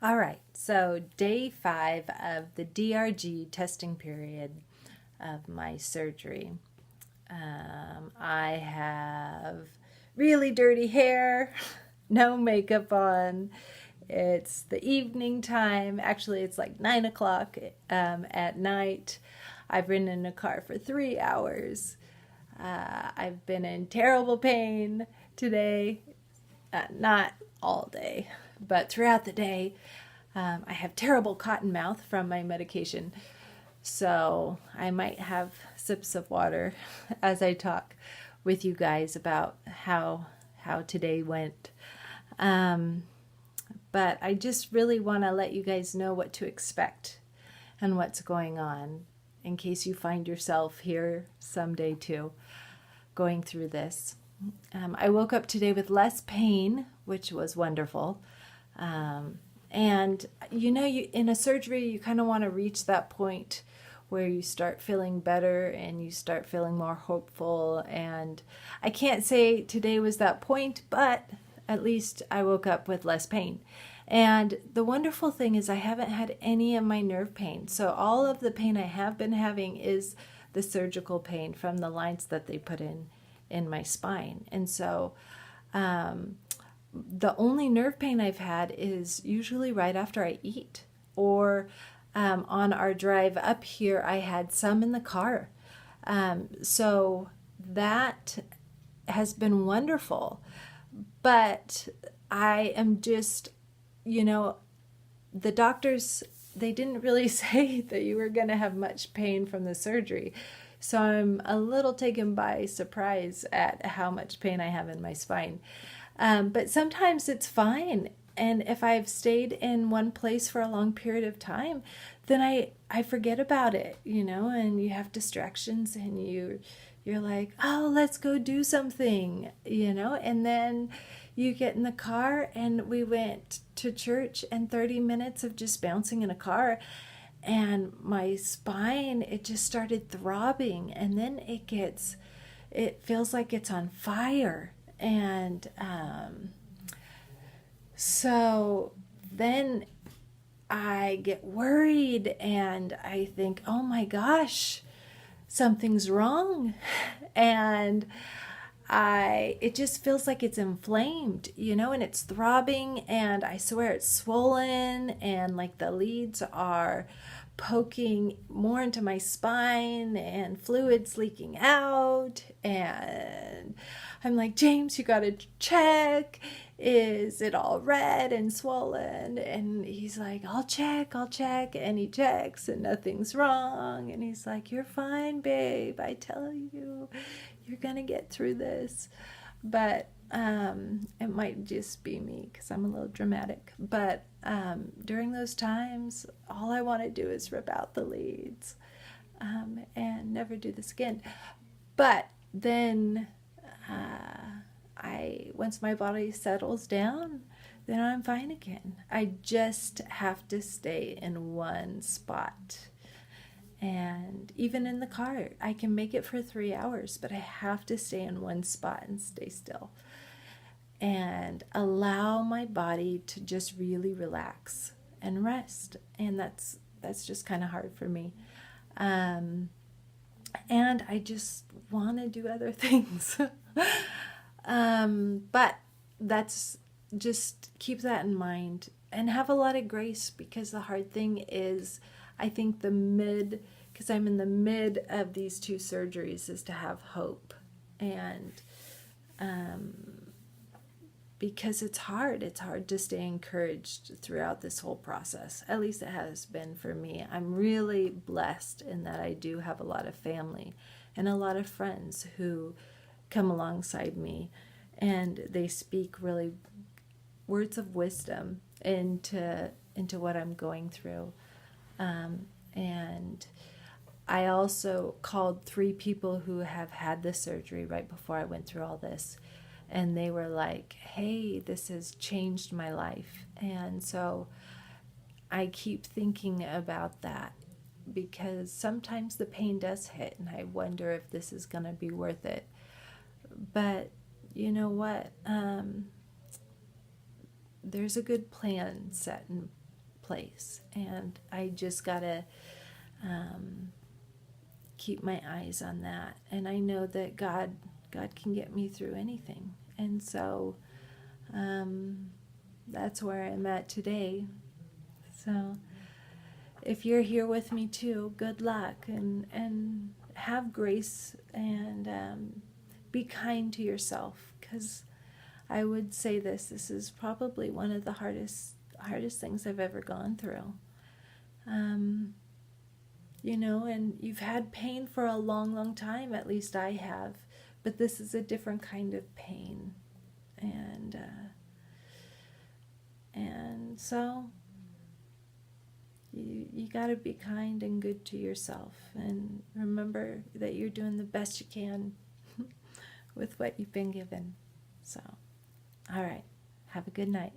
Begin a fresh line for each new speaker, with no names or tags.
All right, so day 5 of the DRG testing period of my surgery. I have really dirty hair, no makeup on. It's the evening time. Actually, it's like 9 o'clock at night. I've ridden in a car for 3 hours. I've been in terrible pain today. Not all day, but throughout the day. I have terrible cotton mouth from my medication, so I might have sips of water as I talk with you guys about how today went. But I just really want to let you guys know what to expect and what's going on in case you find yourself here someday too, going through this. I woke up today with less pain, which was wonderful. And you in a surgery, you kind of want to reach that point where you start feeling better and you start feeling more hopeful. And I can't say today was that point, but at least I woke up with less pain. And the wonderful thing is I haven't had any of my nerve pain. So all of the pain I have been having is the surgical pain from the lines that they put in my spine. And so the only nerve pain I've had is usually right after I eat, or on our drive up here, I had some in the car. So that has been wonderful. But I am just, the doctors, they didn't really say that you were going to have much pain from the surgery. So I'm a little taken by surprise at how much pain I have in my spine. But sometimes it's fine. And if I've stayed in one place for a long period of time, then I forget about it, and you have distractions and you're like, oh, let's go do something, and then you get in the car and we went to church and 30 minutes of just bouncing in a car. And my spine, it just started throbbing, and then it feels like it's on fire. And so then I get worried and I think, oh my gosh, something's wrong. And it just feels like it's inflamed, and it's throbbing, and I swear it's swollen, and like the leads are poking more into my spine and fluids leaking out. And I'm like, James, you gotta check. Is it all red and swollen? And he's like, I'll check. And he checks and nothing's wrong. And he's like, you're fine, babe. I tell you, you're gonna get through this. But it might just be me because I'm a little dramatic. But during those times, all I want to do is rip out the leads and never do this again. But then once my body settles down, then I'm fine again. I just have to stay in one spot. And even in the car, I can make it for 3 hours, but I have to stay in one spot and stay still and allow my body to just really relax and rest. And that's just kind of hard for me. And I just want to do other things. But that's just keep that in mind and have a lot of grace, because the hard thing is, I think because I'm in the mid of these 2 surgeries, is to have hope. And because it's hard to stay encouraged throughout this whole process. At least it has been for me. I'm really blessed in that I do have a lot of family and a lot of friends who come alongside me, and they speak really words of wisdom into what I'm going through. And I also called 3 people who have had this surgery right before I went through all this. And they were like, hey, this has changed my life. And so I keep thinking about that, because sometimes the pain does hit and I wonder if this is going to be worth it. But you know what? There's a good plan set place, and I just gotta keep my eyes on that. And I know that God can get me through anything, and so that's where I'm at today. So if you're here with me too, good luck, and have grace, and be kind to yourself, because I would say this is probably one of the hardest things I've ever gone through. You know, and you've had pain for a long time, at least I have, but this is a different kind of pain. And so you got to be kind and good to yourself, and remember that you're doing the best you can with what you've been given. So, all right, have a good night.